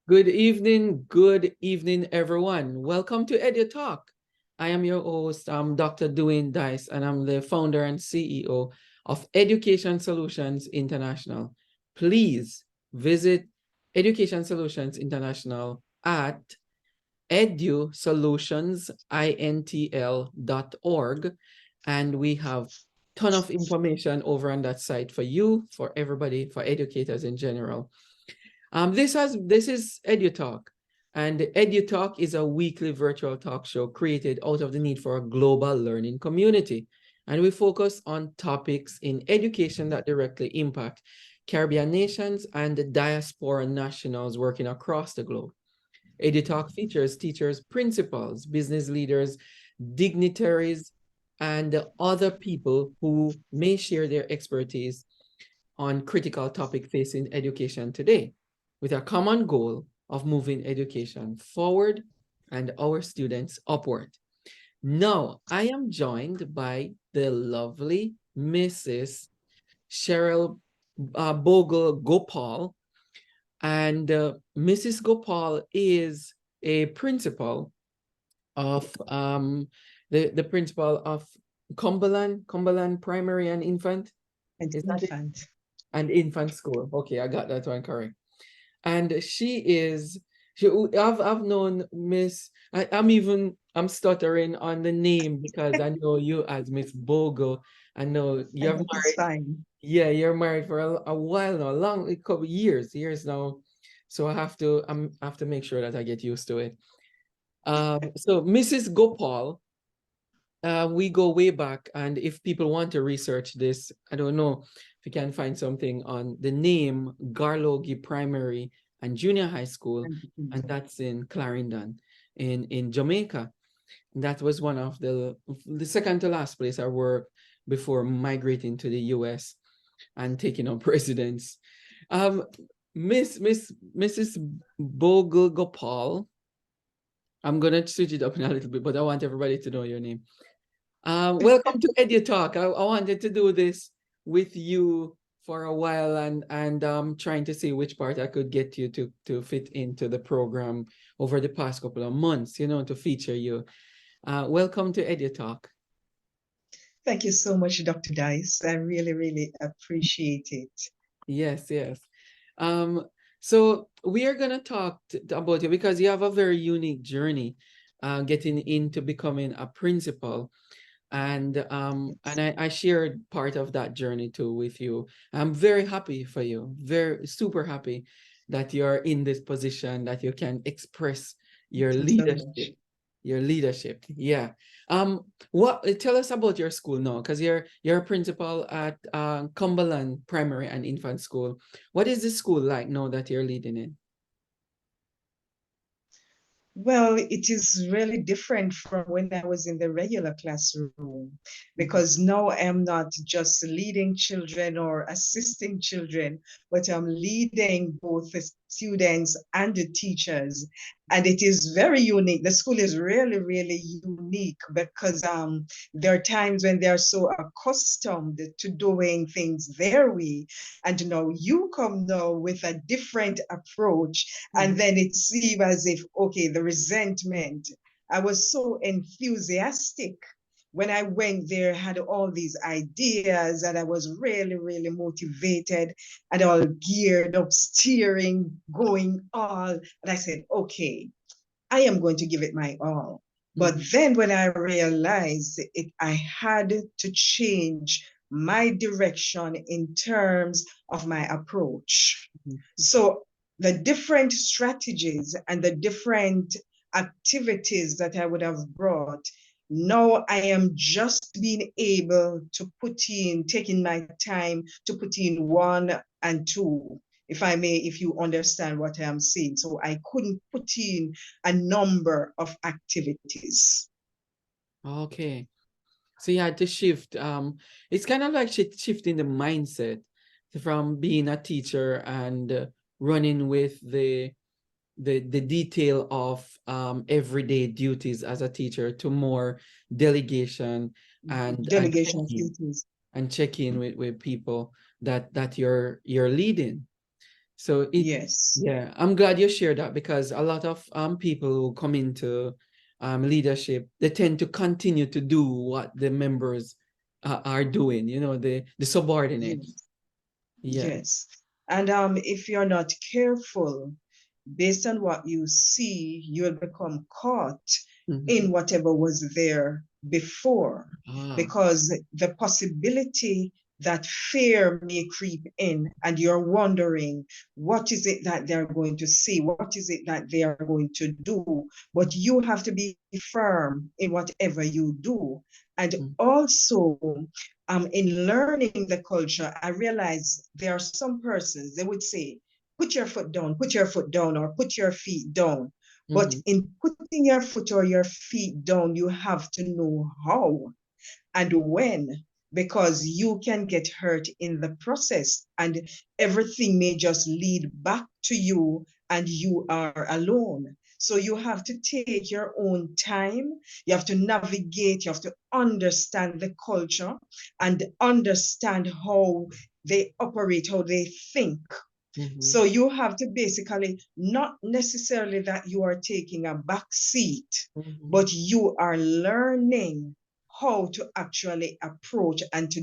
Good evening, everyone. Welcome to EduTALk. I am your host, Dr. Dwayne Dice, and I'm the founder and CEO of Education Solutions International. Please visit Education Solutions International at edusolutionsintl.org, and we have ton of information over on that site for you, for everybody, for educators in general. This is EduTalk, and EduTalk is a weekly virtual talk show created out of the need for a global learning community. And we focus on topics in education that directly impact Caribbean nations and the diaspora nationals working across the globe. EduTalk features teachers, principals, business leaders, dignitaries, and other people who may share their expertise on critical topic facing education today, with a common goal of moving education forward and our students upward. Now, I am joined by the lovely Mrs. Cheryl Bogle-GoPaul, and Mrs. Gopal is a principal of the principal of Cumberland Primary and Infant. And Is that it? infant. And Infant School. Okay, I got that one correct. And I've known I'm stuttering on the name because I know you as Miss Bogo. I know you're And it's married. fine. Yeah, you're married for a while now, a couple years now. So I have to make sure that I get used to it. So Mrs. Gopal, we go way back, and if people want to research this, I don't know if you can find something on the name Garlogie Primary and Junior High School, and that's in Clarendon in Jamaica. And that was one of the second to last place I worked before migrating to the US and taking up residence. Um, Mrs. Bogle-GoPaul, I'm gonna switch it up in a little bit, but I want everybody to know your name. Welcome to EduTalk. I wanted to do this with you for a while, and trying to see which part I could get you to fit into the program over the past couple of months, to feature you. Welcome to EduTalk. Thank you so much, Dr. Dice. I really, really appreciate it. Yes, yes. So we are gonna talk about you because you have a very unique journey, getting into becoming a principal. And I shared part of that journey too with you. I'm very happy for you, very super happy that you're in this position, that you can express your Thank you so much. leadership. Yeah. What tell us about your school now, because you're a principal at Cumberland Primary and Infant School. What is the school like now that you're leading it? Well, it is really different from when I was in the regular classroom because now I'm not just leading children or assisting children, but I'm leading both the students and the teachers. And it is very unique. The school is really, really unique because there are times when they're so accustomed to doing things their way. And now you come now with a different approach, and then it seems as if, okay, the resentment. I was so enthusiastic when I went there, had all these ideas, and I was really, really motivated and all geared up, steering, going all. And I said, okay, I am going to give it my all. But then when I realized it, I had to change my direction in terms of my approach. So the different strategies and the different activities that I would have brought, now I am just being able to taking my time to put in one and two, if I may, if you understand what I'm saying. So I couldn't put in a number of activities. Okay. So you had to shift. It's kind of like shifting the mindset from being a teacher and running with the detail of everyday duties as a teacher to more delegation and Delegation duties. check in with people that you're leading. So it, Yes. yeah, I'm glad you shared that, because a lot of people who come into leadership, they tend to continue to do what the members are doing, you know, the subordinates. Yes. Yeah. Yes. And if you're not careful, based on what you see, you'll become caught Mhm. in whatever was there before, Ah. because the possibility that fear may creep in and you're wondering, what is it that they're going to see? What is it that they are going to do? But you have to be firm in whatever you do. And Mhm. also, in learning the culture, I realized there are some persons, they would say, put your foot down, or put your feet down. But Mhm. in putting your foot or your feet down, you have to know how and when, because you can get hurt in the process and everything may just lead back to you and you are alone. So you have to take your own time. You have to navigate. You have to understand the culture and understand how they operate, how they think. Mhm. So you have to basically, not necessarily that you are taking a back seat, Mhm. but you are learning how to actually approach and to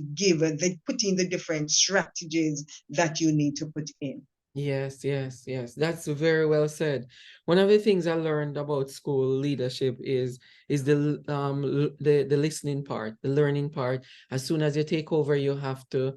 put in the different strategies that you need to put in. Yes, yes, yes. That's very well said. One of the things I learned about school leadership is the listening part, the learning part. As soon as you take over, you have to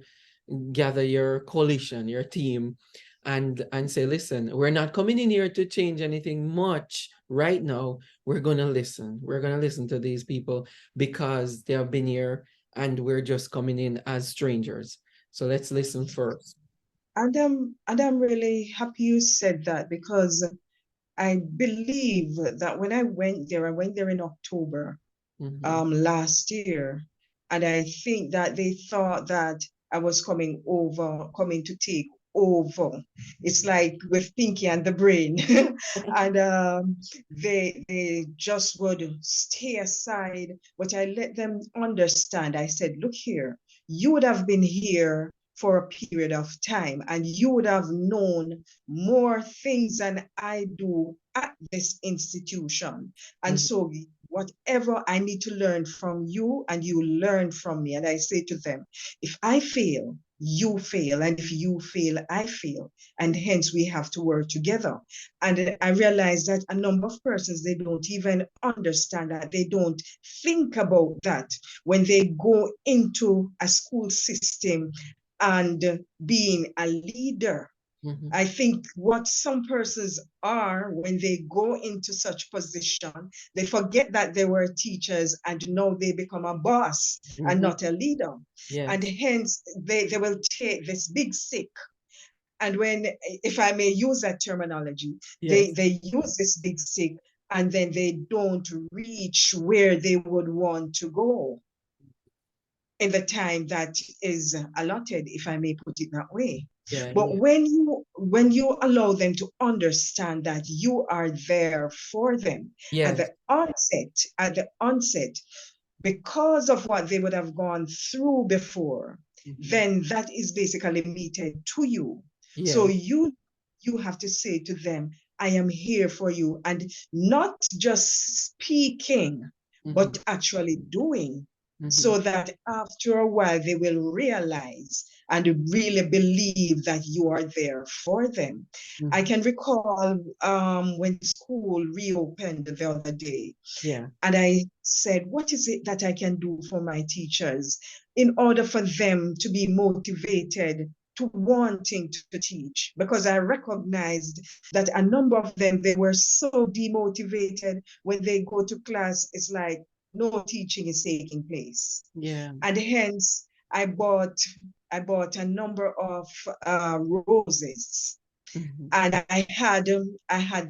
gather your coalition, your team, and say, listen, we're not coming in here to change anything much right now. We're gonna listen. We're gonna listen to these people because they have been here and we're just coming in as strangers. So let's listen first. And I'm really happy you said that, because I believe that when I went there in October Mhm. last year, and I think that they thought that I was coming to take over. It's like with Pinky and the Brain, and they just would stay aside. But I let them understand. I said, "Look here, you would have been here for a period of time, and you would have known more things than I do at this institution. And Mhm. so whatever I need to learn from you, and you learn from me." And I say to them, if I fail, you fail. And if you fail, I fail. And hence we have to work together. And I realize that a number of persons, they don't even understand that. They don't think about that when they go into a school system and being a leader. Mhm. I think what some persons are when they go into such position, they forget that they were teachers and now they become a boss and Mhm. not a leader. And Yes. hence they will take this big stick. And when, if I may use that terminology, Yes. they use this big stick and then they don't reach where they would want to go in the time that is allotted, if I may put it that way. Yeah. But Yeah. when you allow them to understand that you are there for them Yes. at the onset, because of what they would have gone through before, Mhm. then that is basically meted to you. So Yes. you have to say to them, I am here for you, and not just speaking, Mhm. but actually doing, Mhm. so that after a while they will realize and really believe that you are there for them. I Mhm. can recall when school reopened the other day, Yeah. and I said, what is it that I can do for my teachers in order for them to be motivated to wanting to teach? Because I recognized that a number of them, they were so demotivated when they go to class. It's like no teaching is taking place. Yeah. And hence I bought a number of roses, Mhm. and I had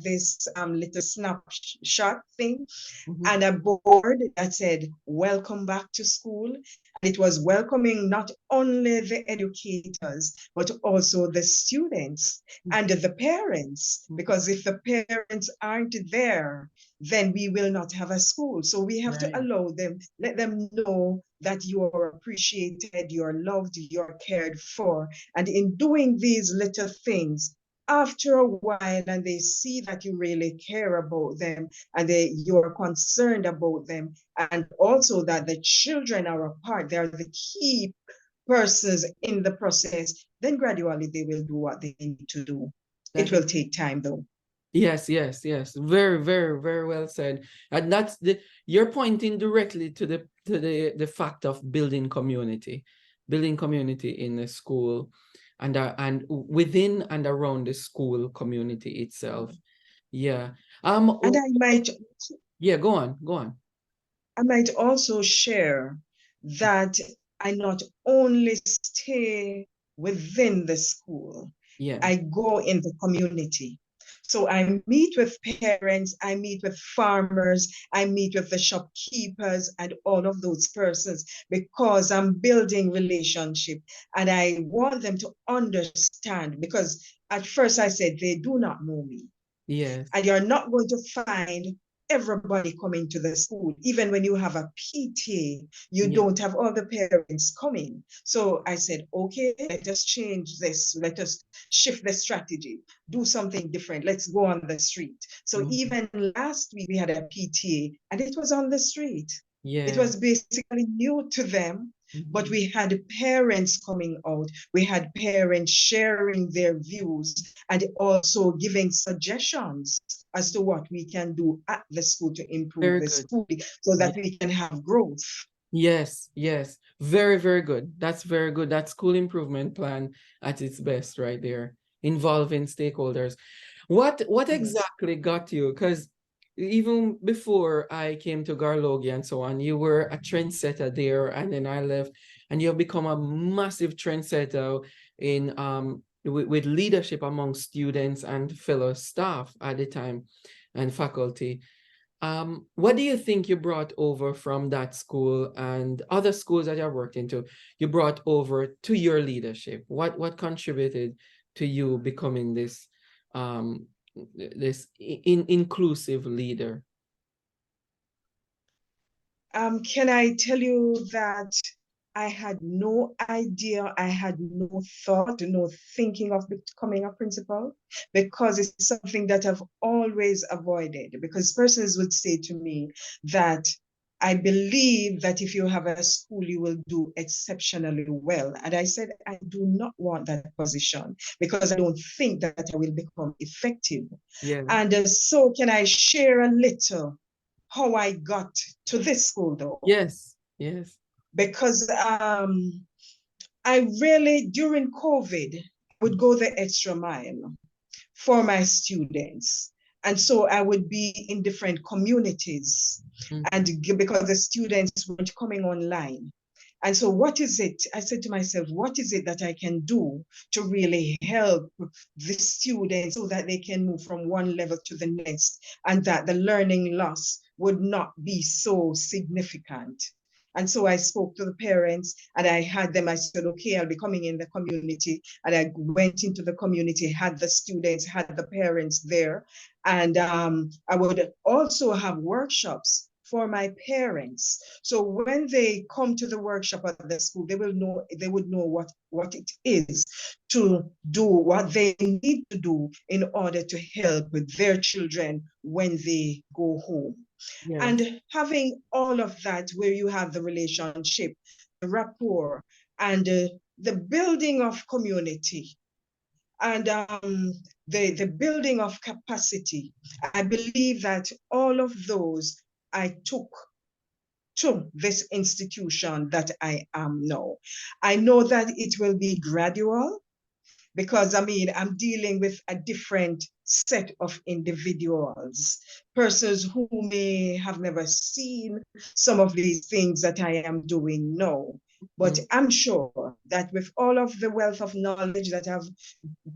this little snapshot thing Mhm. and a board that said, "Welcome back to school." And it was welcoming not only the educators, but also the students and the parents. Mhm. Because if the parents aren't there, then we will not have a school. So we have to Right. allow them, let them know that you are appreciated, you're loved, you're cared for. And in doing these little things, after a while, and they see that you really care about them, and you're concerned about them, and also that the children are a part, they are the key persons in the process, then gradually they will do what they need to do. It That is, will take time though. yes, yes, yes. Very, very, very well said. And that's you're pointing directly to the fact of building community in the school, and within and around the school community itself. Yeah. And Yeah, go on, go on. I might also share that I not only stay within the school, Yeah. I go in the community. So I meet with parents, I meet with farmers, I meet with the shopkeepers and all of those persons, because I'm building relationship, and I want them to understand, because at first I said they do not know me. Yes. And you're not going to find everybody coming to the school. Even when you have a PTA, you Yeah. don't have all the parents coming. So I said, okay, let us change this. Let us shift the strategy, do something different. Let's go on the street. So Mhm. even last week, we had a PTA, and it was on the street. It Yeah. was basically new to them, but Mhm. we had parents coming out. We had parents sharing their views and also giving suggestions as to what we can do at the school to improve Very the good. school so that Yeah. we can have growth. Yes, yes. Very, very good. That's very good. That school improvement plan at its best right there, involving stakeholders. What Yes. exactly got you? Because even before I came to Garlogia and so on, you were a trendsetter there, and then I left, and you've become a massive trendsetter in with leadership among students and fellow staff at the time and faculty. What do you think you brought over from that school and other schools that you worked into, you brought over to your leadership? What contributed to you becoming this inclusive leader? Can I tell you that I had no idea, I had no thought, no thinking of becoming a principal, because it's something that I've always avoided. Because persons would say to me that I believe that if you have a school, you will do exceptionally well. And I said, I do not want that position, because I don't think that I will become effective. Yeah. And so, can I share a little how I got to this school though? Yes. Yes. Because I really, during COVID, would go the extra mile for my students. And so I would be in different communities, and Mhm. because the students weren't coming online. And so, what is it? I said to myself, what is it that I can do to really help the students so that they can move from one level to the next, and that the learning loss would not be so significant? And so I spoke to the parents, and I had them, I said, okay, I'll be coming in the community. And I went into the community, had the students, had the parents there. And I would also have workshops for my parents. So when they come to the workshop at the school, they would know what it is to do what they need to do in order to help with their children when they go home. Yes. And having all of that, where you have the relationship, the rapport, and the building of community, and the building of capacity, I believe that all of those I took to this institution that I am now. I know that it will be gradual, because I mean, I'm dealing with a different set of individuals, persons who may have never seen some of these things that I am doing now. But Mm. I'm sure that with all of the wealth of knowledge that I've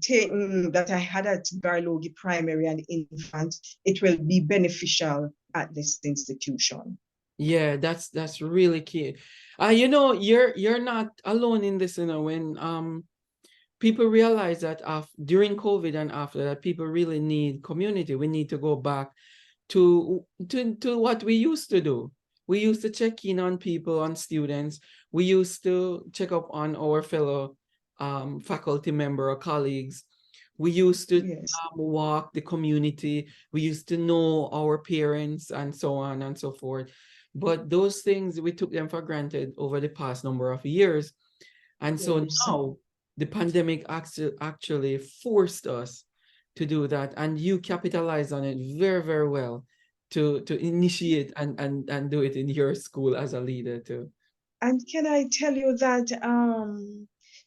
taken, that I had at Garlogi Primary and Infant, it will be beneficial at this institution. Yeah, that's really key. You're not alone in this, when people realize that during COVID and after that, people really need community. We need to go back to what we used to do. We used to check in on people, on students. We used to check up on our fellow faculty member or colleagues. We used to Yes. walk the community. We used to know our parents and so on and so forth. But those things, we took them for granted over the past number of years. And so Yes. now the pandemic actually forced us to do that. And you capitalized on it very, very well to initiate and do it in your school as a leader too. And can I tell you that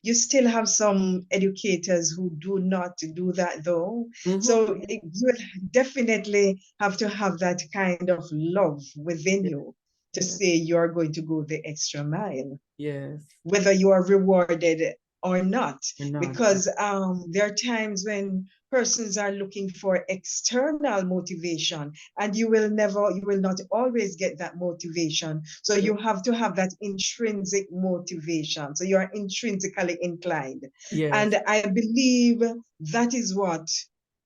you still have some educators who do not do that though. So Mm-hmm. you definitely have to have that kind of love within Yeah, you to yeah, say you're going to go the extra mile, yes, whether you are rewarded or not. or not. Because there are times when persons are looking for external motivation, and you will not always get that motivation. So Yeah. you have to have that intrinsic motivation. So you are intrinsically inclined. Yes. And I believe that is what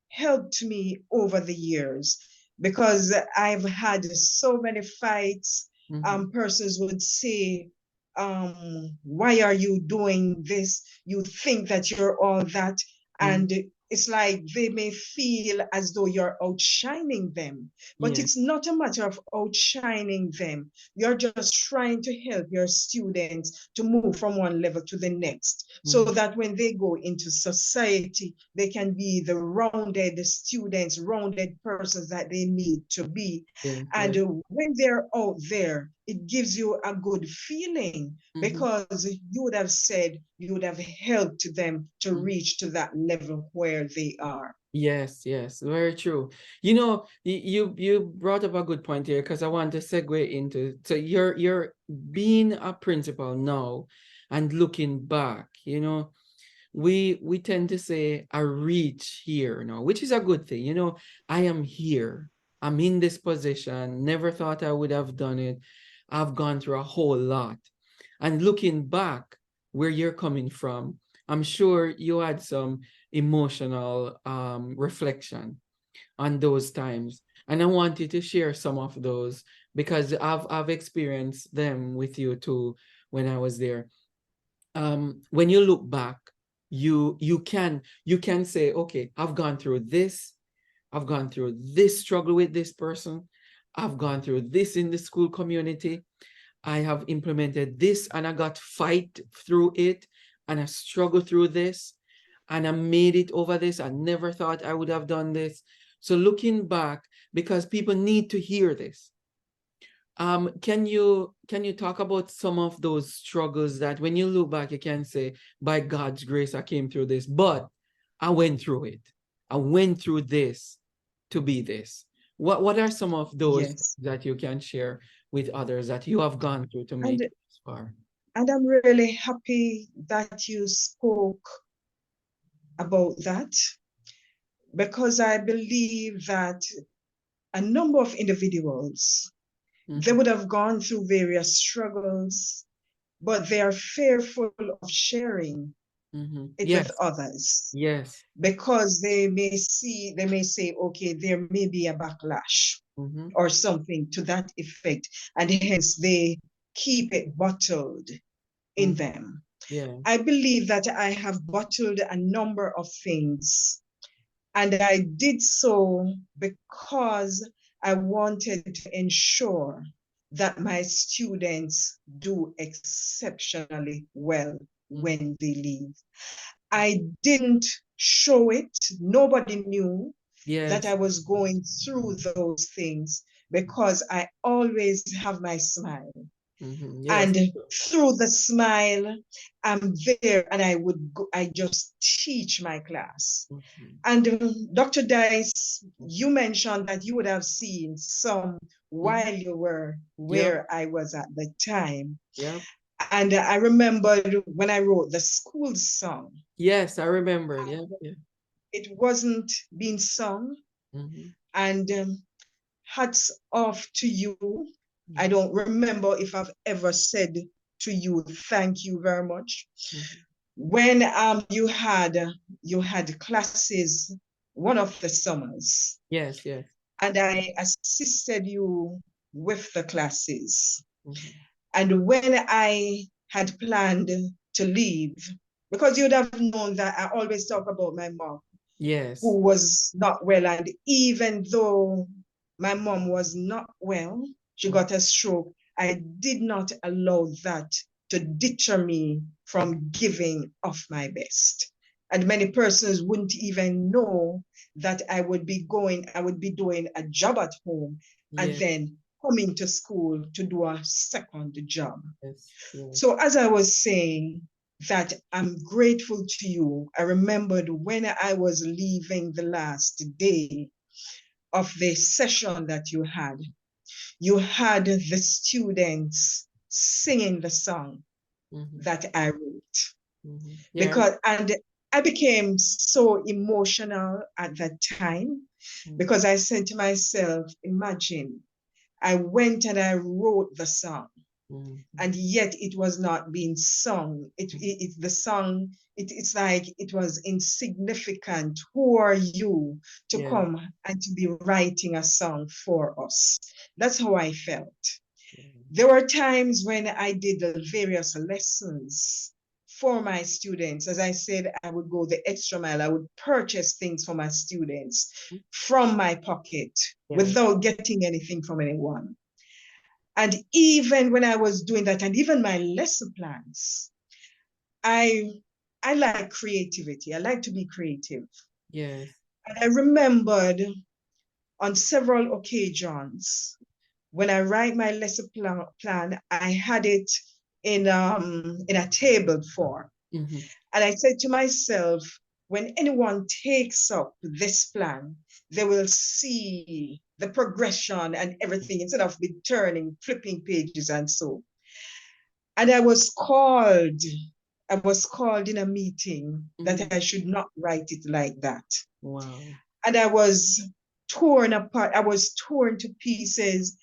helped me over the years, because I've had so many fights. Mm-hmm. Persons would say, why are you doing this? You think that you're all that. Mm-hmm. And it's like they may feel as though you're outshining them, but Yeah. it's not a matter of outshining them. You're just trying to help your students to move from one level to the next, so Mm-hmm. that when they go into society, they can be the rounded students, rounded persons that they need to be. Yeah. And Yeah. when they're out there, it gives you a good feeling, Mm-hmm. because you would have said you would have helped them to Mm-hmm. reach to that level where they are. Yes, yes, very true. You know, you brought up a good point here because I want to segue into, so you're being a principal now and looking back, we tend to say I reach here now, which is a good thing. I am here. I'm in this position. Never thought I would have done it. I've gone through a whole lot. And looking back where you're coming from, I'm sure you had some emotional reflection on those times. And I wanted to share some of those because I've experienced them with you too when I was there. When you look back, you can say, okay, I've gone through this struggle with this person, I've gone through this in the school community, I have implemented this and I got fight through it and I struggled through this and I made it over this. I never thought I would have done this. So looking back, because people need to hear this, can you talk about some of those struggles that when you look back, you can say, by God's grace, I came through this, but I went through it. I went through this to be this. What are some of those Yes. that you can share with others that you have gone through to make And it this far? and I'm really happy that you spoke about that, because I believe that a number of individuals, they Mhm, would have gone through various struggles, but they are fearful of sharing mhm. it with Yes, others, yes. because they may say, okay, there may be a backlash Mhm, or something to that effect, and hence they keep it bottled in mhm. them. Yeah. I believe that I have bottled a number of things, and I did so because I wanted to ensure that my students do exceptionally well Mhm. when they leave. I didn't show it. Nobody knew that I Yes. was going through those things, because I always have my smile. Yes. And through the smile, I'm there and I just teach my class. Mhm. And Dr. Dice, you mentioned that you would have seen some Mhm. while you were Yep. where I was at the time. Yep. And I remembered when I wrote the school song, Yes, I remember. Yeah. Yeah. it wasn't being sung. Mhm, And hats off to you. I mhm, don't remember if I've ever said to you, thank you very much. mhm. When you had classes one of the summers, Yes, yes. and I assisted you with the classes. Mhm, And when I had planned to leave, because you'd have known that I always talk about my mom. Yes. who was not well. And even though my mom was not well, she got a stroke, I did not allow that to deter me from giving of my best. And many persons wouldn't even know that I would be doing a job at home and Yes. then coming to school to do a second job. Yes. Yes. So as I was saying, that I'm grateful to you. I remembered when I was leaving the last day of the session that you had the students singing the song that I wrote. Yeah. And I became so emotional at that time because I said to myself, imagine, I went and I wrote the song and yet it was not being sung. The song, it's like it was insignificant. Who are you to Yeah. come and to be writing a song for us? That's how I felt. There were times when I did the various lessons for my students. As I said, I would go the extra mile. I would purchase things for my students from my pocket without getting anything from anyone. And even when I was doing that, and even my lesson plans, I like creativity. I like to be creative. Yes. And I remembered on several occasions when I write my lesson plan, I had it in a table form. And I said to myself, when anyone takes up this plan, they will see the progression and everything instead of me turning, flipping pages and so. And I was called in a meeting that I should not write it like that. Wow. And I was torn apart. I was torn to pieces.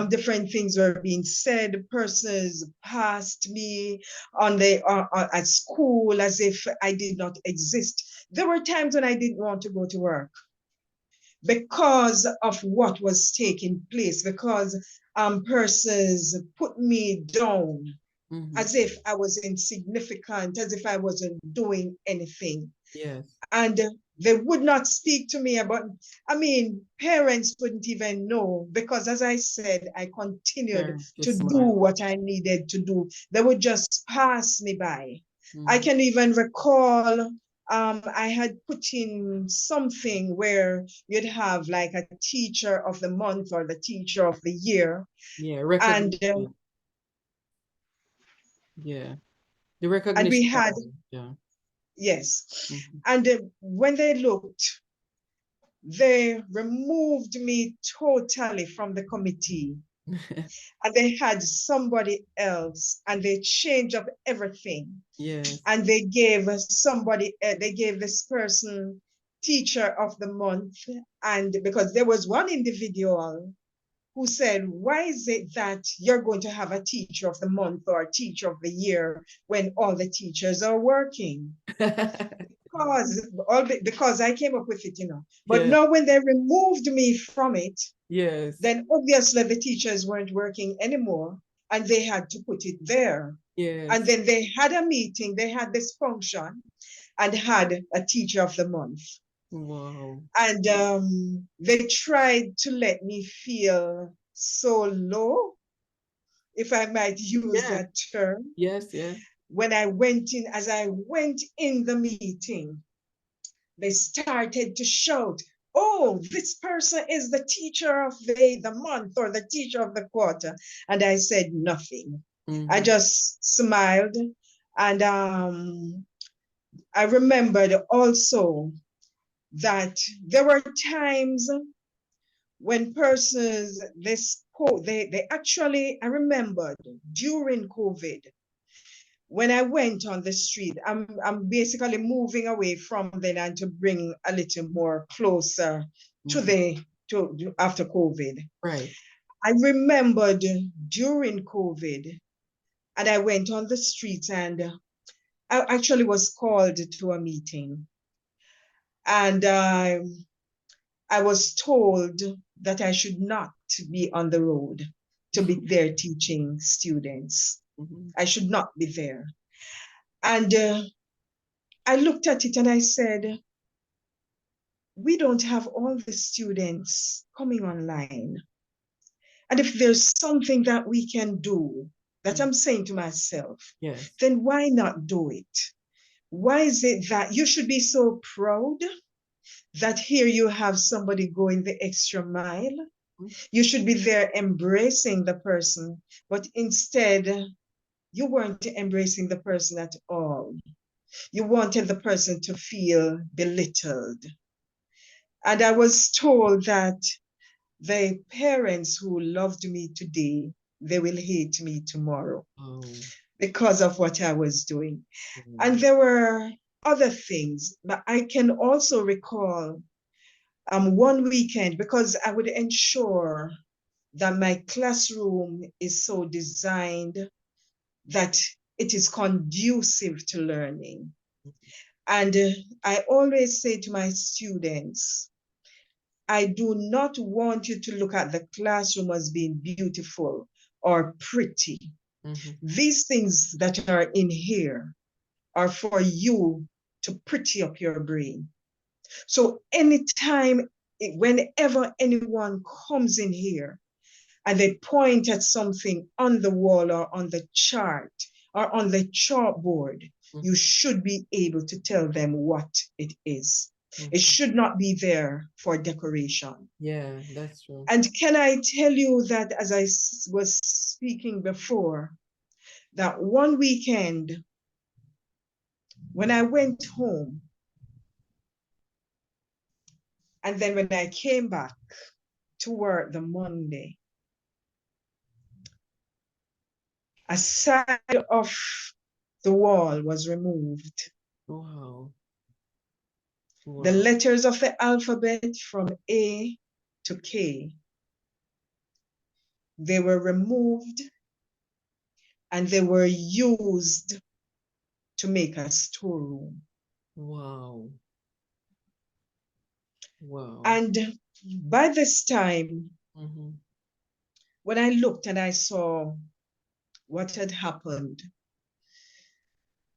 Different things were being said. Persons passed me at school as if I did not exist. There were times when I didn't want to go to work because of what was taking place, because persons put me down as if I was insignificant, as if I wasn't doing anything. Yes. And they would not speak to me about, parents wouldn't even know because, as I said, I continued to do what I needed to do. They would just pass me by. I can even recall I had put in something where you'd have like a teacher of the month or the teacher of the year. Yeah, And recognition. Yeah, the and we recognition. had, Yeah. yes. And when they looked, they removed me totally from the committee. And they had somebody else and they changed up everything. Yes. And they gave they gave this person teacher of the month. And because there was one individual who said, why is it that you're going to have a teacher of the month or a teacher of the year when all the teachers are working? Because I came up with it, But now when they removed me from it, yes. then obviously the teachers weren't working anymore and they had to put it there. Yes. And then they had a meeting, they had this function and had a teacher of the month. Wow. And they tried to let me feel so low, if I might use that term. Yes, yeah. As I went in the meeting, they started to shout, oh, this person is the teacher of the month or the teacher of the quarter. And I said nothing. I just smiled. And I remembered also that there were times when persons, they actually, I remembered during COVID, when I went on the street, I'm basically moving away from then and to bring a little more closer to after COVID. Right. I remembered during COVID, and I went on the streets and I actually was called to a meeting. And I was told that I should not be on the road to be there teaching students. I should not be there. And I looked at it and I said, we don't have all the students coming online. And if there's something that we can do, that I'm saying to myself, Yes. then why not do it? Why is it that you should be so proud that here you have somebody going the extra mile? You should be there embracing the person, but instead, you weren't embracing the person at all. You wanted the person to feel belittled. And I was told that the parents who loved me today, they will hate me tomorrow because of what I was doing. And there were other things, but I can also recall one weekend, because I would ensure that my classroom is so designed that it is conducive to learning. And I always say to my students, I do not want you to look at the classroom as being beautiful or pretty. These things that are in here are for you to pretty up your brain. So anytime, whenever anyone comes in here and they point at something on the wall or on the chart or on the chalkboard, you should be able to tell them what it is. It should not be there for decoration. Yeah, that's true. And can I tell you that, as I was speaking before, that one weekend when I went home, and then when I came back to work the Monday, a side of the wall was removed. Wow. The letters of the alphabet from A to K, they were removed and they were used to make a storeroom. Wow. Wow. And by this time, when I looked and I saw what had happened,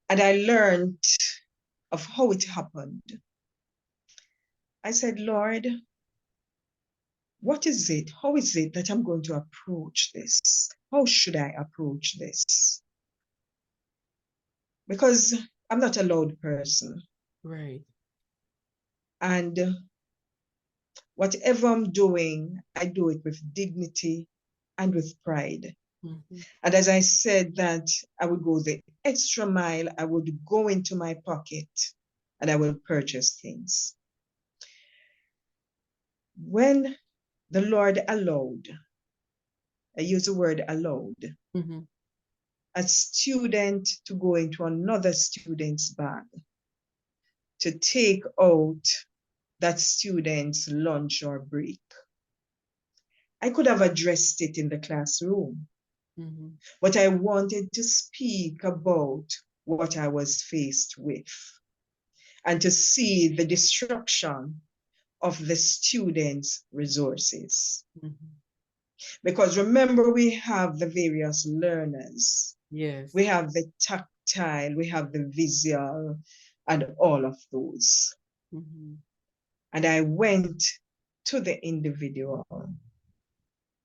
and I learned of how it happened, I said, Lord, what is it? How is it that I'm going to approach this? How should I approach this? Because I'm not a loud person. Right. And whatever I'm doing, I do it with dignity and with pride. And as I said that I would go the extra mile, I would go into my pocket and I will purchase things. When the Lord allowed, I use the word allowed, a student to go into another student's bag to take out that student's lunch or break. I could have addressed it in the classroom, but I wanted to speak about what I was faced with and to see the destruction of the students' resources. Because remember, we have the various learners. Yes. We have the tactile, we have the visual, and all of those. And I went to the individual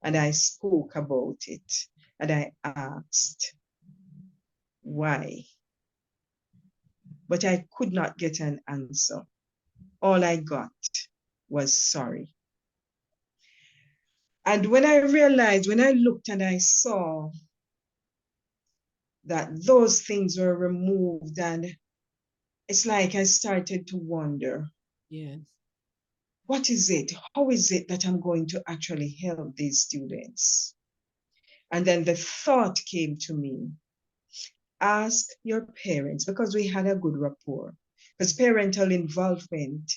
and I spoke about it. And I asked, why? But I could not get an answer. All I got was sorry. And when I realized, when I looked and I saw that those things were removed, and it's like I started to wonder, yes, what is it? How is it that I'm going to actually help these students? And then the thought came to me, ask your parents, because we had a good rapport, because parental involvement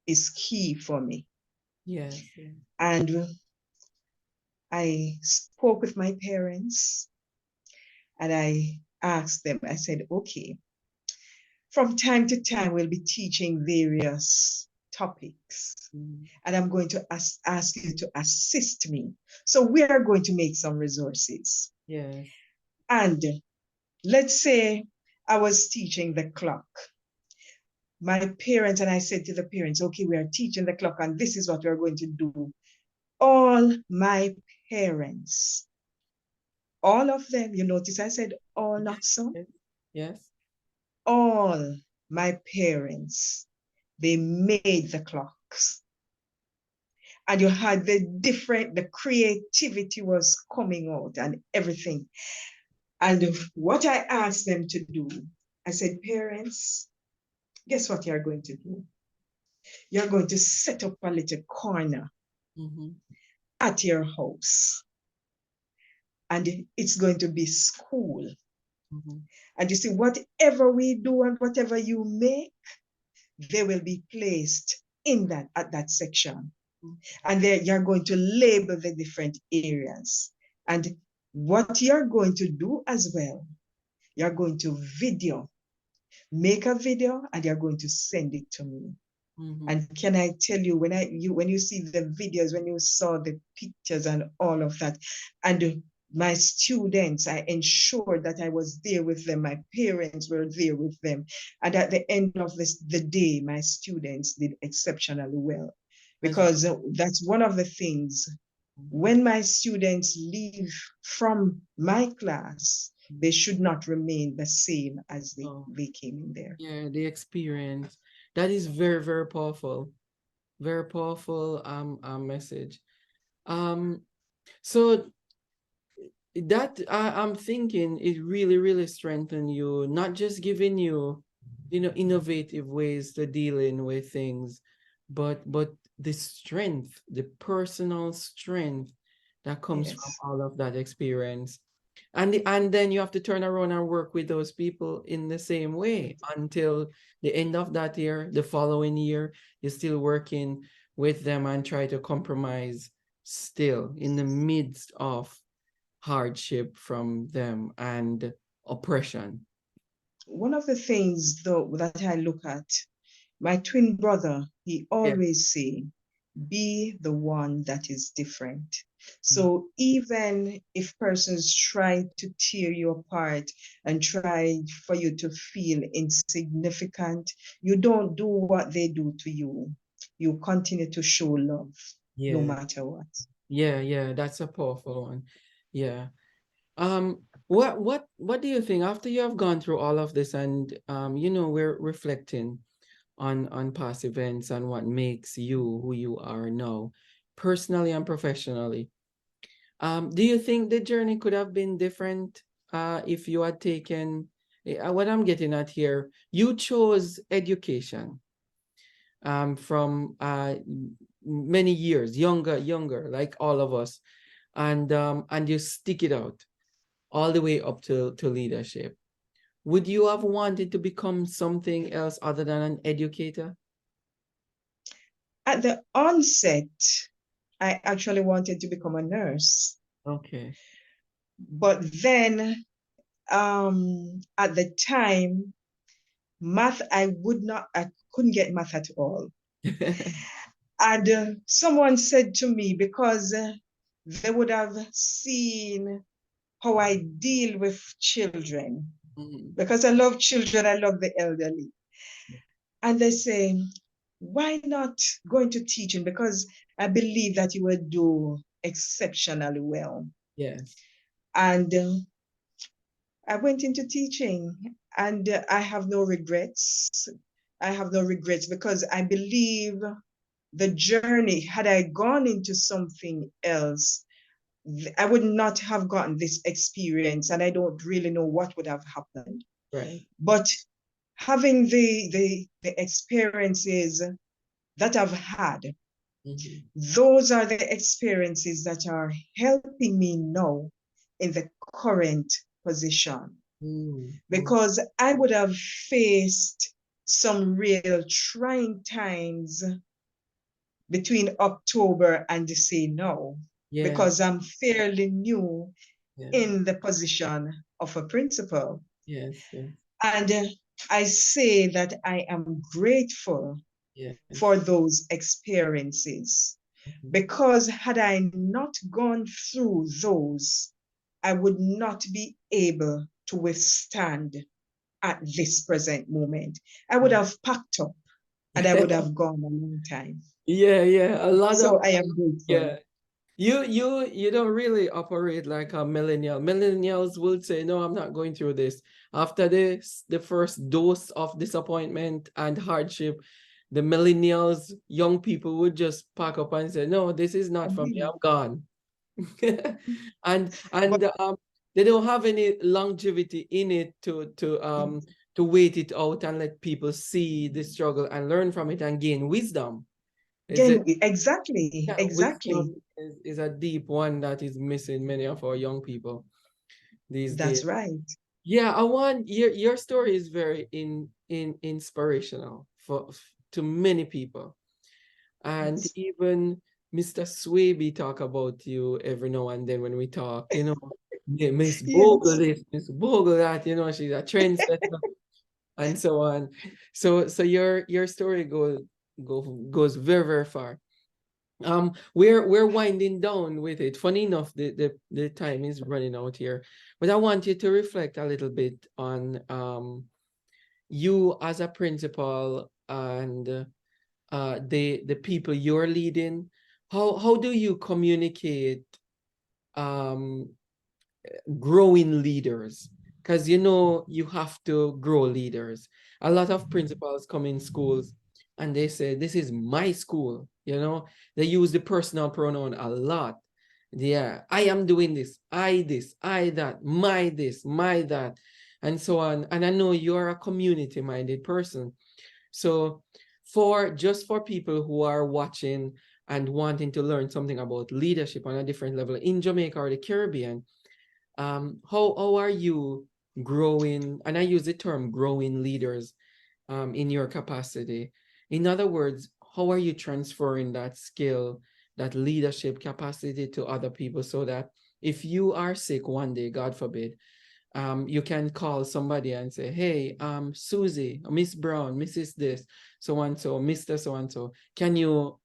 is key for me. yes. And I spoke with my parents and I asked them, I said, okay, from time to time, we'll be teaching various topics. And I'm going to ask you to assist me. So we are going to make some resources. Yes. And let's say I was teaching the clock. my parents, and I said to the parents, okay, we are teaching the clock and this is what we're going to do. All my parents, all of them, you notice I said all, not some. Yes. Yes. All my parents, they made the clocks. And you had the creativity was coming out and everything. And what I asked them to do, I said, parents, guess what you're going to do? You're going to set up a little corner at your house. And it's going to be school. And you see, whatever we do and whatever you make, they will be placed in that at that section. And there you're going to label the different areas. And what you're going to do as well, you're going to make a video, and you're going to send it to me. And can I tell you, when you see the videos, when you saw the pictures and all of that, and my students, I ensured that I was there with them. My parents were there with them. And at the end of the day, my students did exceptionally well. Because that's one of the things, when my students leave from my class, they should not remain the same as they came in there. Yeah, the experience. That is very, very powerful. Very powerful message. So that I'm thinking it really, really strengthened you, not just giving you, innovative ways to dealing with things, but the strength, the personal strength that comes from all of that experience. And then you have to turn around and work with those people in the same way until the end of that year, the following year, you're still working with them and try to compromise still in the midst of hardship from them and oppression. One of the things, though, that I look at, my twin brother, he always say, be the one that is different. So even if persons try to tear you apart and try for you to feel insignificant, you don't do what they do to you. You continue to show love, no matter what. Yeah, that's a powerful one. Yeah. What do you think after you have gone through all of this and we're reflecting on past events and what makes you who you are now, personally and professionally? Do you think the journey could have been different if you had taken what I'm getting at here? You chose education from many years, younger, like all of us, and you stick it out all the way up to leadership. Would you have wanted to become something else other than an educator? At the onset, I actually wanted to become a nurse. Okay. But then at the time, math, I couldn't get math at all. And someone said to me, because they would have seen how I deal with children, because I love children, I love the elderly. And they say, why not go into teaching? Because I believe that you will do exceptionally well. Yes. And I went into teaching, and I have no regrets. I have no regrets because I believe the journey, had I gone into something else, I would not have gotten this experience, and I don't really know what would have happened. Right. But having the experiences that I've had, those are the experiences that are helping me now in the current position. Because I would have faced some real trying times between October and say now, because I'm fairly new in the position of a principal. Yes. And I say that I am grateful for those experiences, because had I not gone through those, I would not be able to withstand at this present moment. I would have packed up and I would have gone a long time. Yeah. A lot of So I am grateful. yeah. You don't really operate like a millennial. Millennials will say, no, I'm not going through this. After this, the first dose of disappointment and hardship, the millennials, young people would just pack up and say, no, this is not for me. Agree. I'm gone. And But they don't have any longevity in it to wait it out and let people see the struggle and learn from it and gain wisdom. Is it? again, exactly, Yeah, exactly. wisdom is a deep one that is missing many of our young people these days. That's right. Yeah, I want your story is very inspirational to many people. And Yes. even Mr. Swaby talk about you every now and then when we talk, yeah, Miss Bogle Yes. this, Miss Bogle that, she's a trendsetter and so on. So your story goes very, very far. We're winding down with it. Funny enough, the time is running out here, but I want you to reflect a little bit on you as a principal and the people you're leading. How do you communicate um growing leaders? Because you have to grow leaders. A lot of principals come in schools and they say, this is my school. They use the personal pronoun a lot. Yeah, I am doing this, I that, my this, my that, and so on. And I know you're a community-minded person. So for people who are watching and wanting to learn something about leadership on a different level in Jamaica or the Caribbean, how are you growing, and I use the term growing leaders in your capacity? In other words, how are you transferring that skill, that leadership capacity to other people so that if you are sick one day, God forbid, you can call somebody and say, hey, Susie, Miss Brown, Mrs. this, so and so, Mr. so and so, can you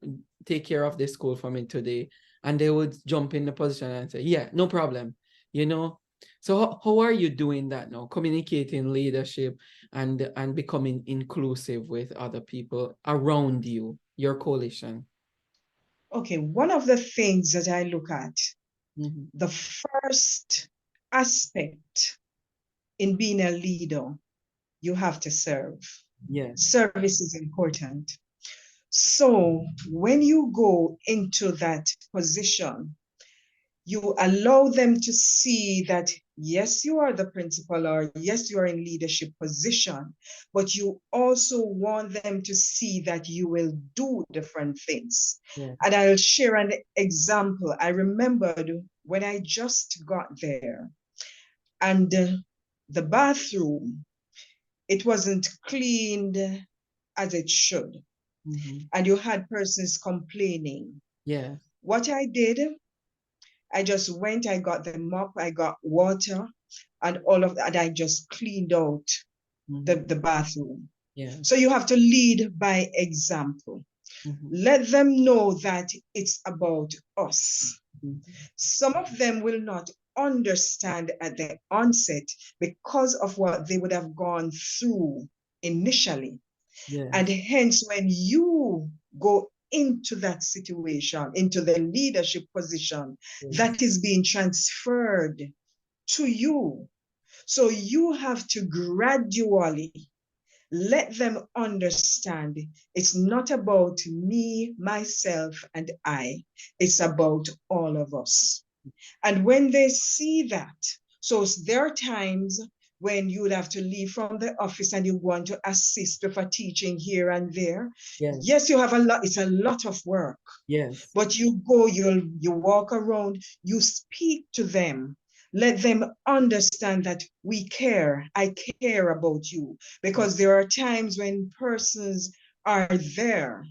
take care of the school for me today? And they would jump in the position and say, yeah, no problem. you know so how are you doing that now, communicating leadership and becoming inclusive with other people around you, your coalition? Okay, one of the things that I look at, Mhm. the first aspect in being a leader, you have to serve. Yes. Service is important. So when you go into that position, you allow them to see that, yes, you are the principal, or yes, you are in leadership position, but you also want them to see that you will do different things. Yeah. And I'll share an example. I remembered when I just got there, and the bathroom, it wasn't cleaned as it should. Mhm. And you had persons complaining. Yeah. What I did, I just went, I got the mop, I got water, and all of that. I just cleaned out Mhm. the bathroom. Yeah. So you have to lead by example. Mhm. Let them know that it's about us. Mhm. Some of them will not understand at the onset because of what they would have gone through initially. And Yes. hence, when you go into that situation, into the leadership position, Yes. that is being transferred to you. So you have to gradually let them understand it's not about me, myself, and I. It's about all of us. And when they see that, so there are times when you would have to leave from the office and you want to assist with a teaching here and there. Yes. Yes, you have a lot, it's a lot of work, Yes. but you go, you walk around, you speak to them. Let them understand that we care. I care about you. Yeah. Because there are times when persons are there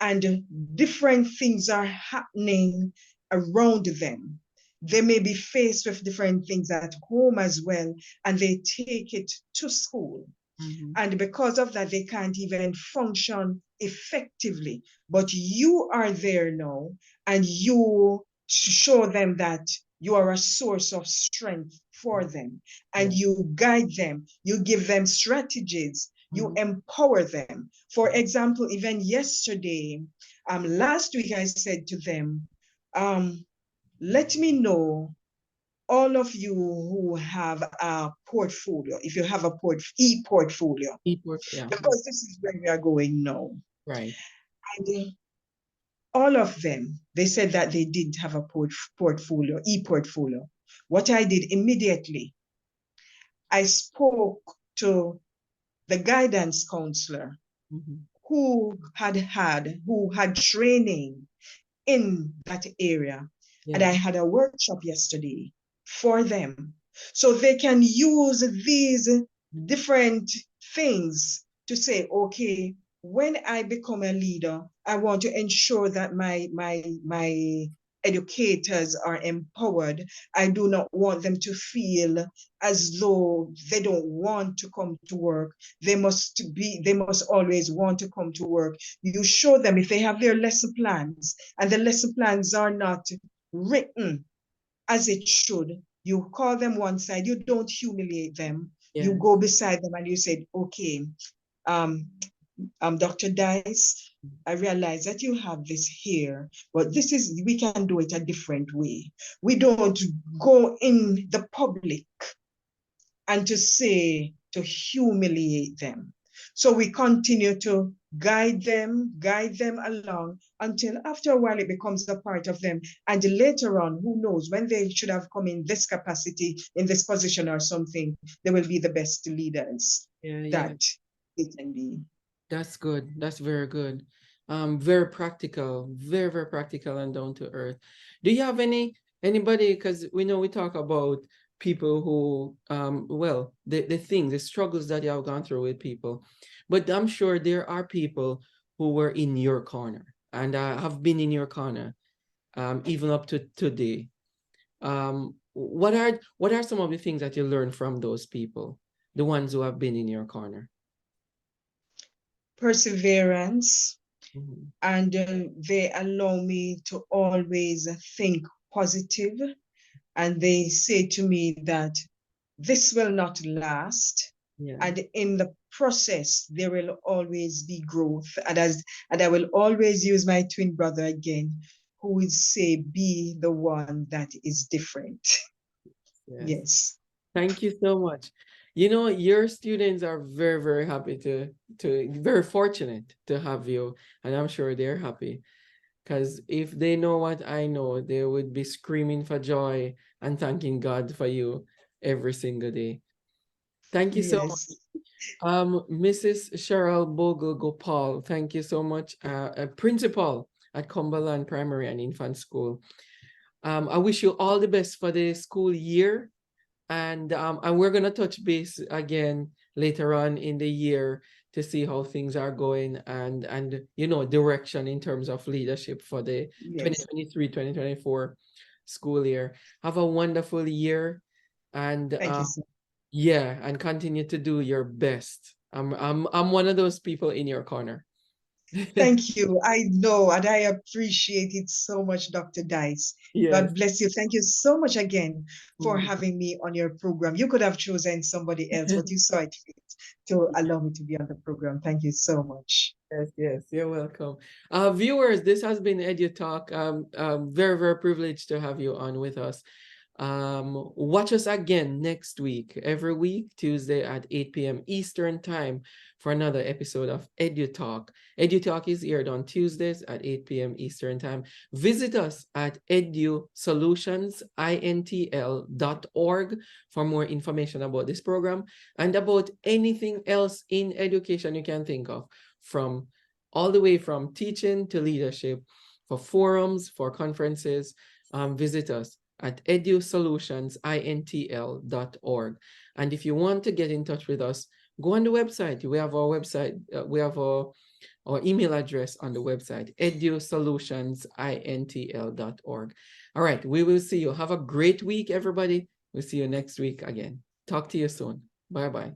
and different things are happening around them. They may be faced with different things at home as well, and they take it to school. Mhm. And because of that, they can't even function effectively. But you are there now, and you show them that you are a source of strength for them, and you guide them, you give them strategies, you empower them. For example, even yesterday, last week I said to them, let me know, all of you who have a portfolio, if you have a e-portfolio, Yeah. because this is where we are going now. Right. And all of them, they said that they didn't have a portfolio, e-portfolio. What I did immediately, I spoke to the guidance counselor who had training in that area. Yeah. And I had a workshop yesterday for them. So they can use these different things to say, okay, when I become a leader, I want to ensure that my educators are empowered. I do not want them to feel as though they don't want to come to work. They must always want to come to work. You show them, if they have their lesson plans and the lesson plans are not written as it should, you call them one side, you don't humiliate them. You go beside them and you say, okay, Dr. Dice, I realize that you have this here, but we can do it a different way. We don't go in the public and to humiliate them. So we continue to guide them along until after a while it becomes a part of them. And later on, who knows, when they should have come in this capacity, in this position or something, they will be the best leaders that they can be. That's good. That's very good. Very practical, very, very practical and down to earth. Do you have anybody, because we know we talk about people who, well, the struggles that you have gone through with people, but I'm sure there are people who were in your corner and have been in your corner, even up to today. What are some of the things that you learned from those people, the ones who have been in your corner? Perseverance, and they allow me to always think positive. And they say to me that this will not last. And in the process, there will always be growth. And I will always use my twin brother again, who would say, be the one that is different. Yes. Thank you so much. You know, your students are very, very happy very fortunate to have you. And I'm sure they're happy. Because if they know what I know, they would be screaming for joy and thanking God for you every single day. Thank you so much. Mrs. Cheryl Bogle-GoPaul, thank you so much. A principal at Cumberland Primary and Infant School. I wish you all the best for the school year. And we're going to touch base again later on in the year to see how things are going and you know, direction in terms of leadership for the 2023-2024 school year. Have a wonderful year, and thank you, sir. Yeah, and continue to do your best. I'm one of those people in your corner. Thank you. I know, and I appreciate it so much, Dr. Dice. God bless you. Thank you so much again for having me on your program. You could have chosen somebody else, but you saw it fit to allow me to be on the program. Thank you so much. Yes, you're welcome. Viewers, this has been EduTALK. Very, very privileged to have you on with us. Watch us again next week, every week, Tuesday at 8 p.m. Eastern Time for another episode of EduTALK. EduTALK is aired on Tuesdays at 8 p.m. Eastern Time. Visit us at edusolutionsintl.org for more information about this program and about anything else in education you can think of, from all the way from teaching to leadership. For forums, for conferences, visit us at edusolutionsintl.org. And if you want to get in touch with us, go on the website. We have our website. We have our email address on the website, edusolutionsintl.org. All right, we will see you. Have a great week, everybody. We'll see you next week again. Talk to you soon. Bye-bye.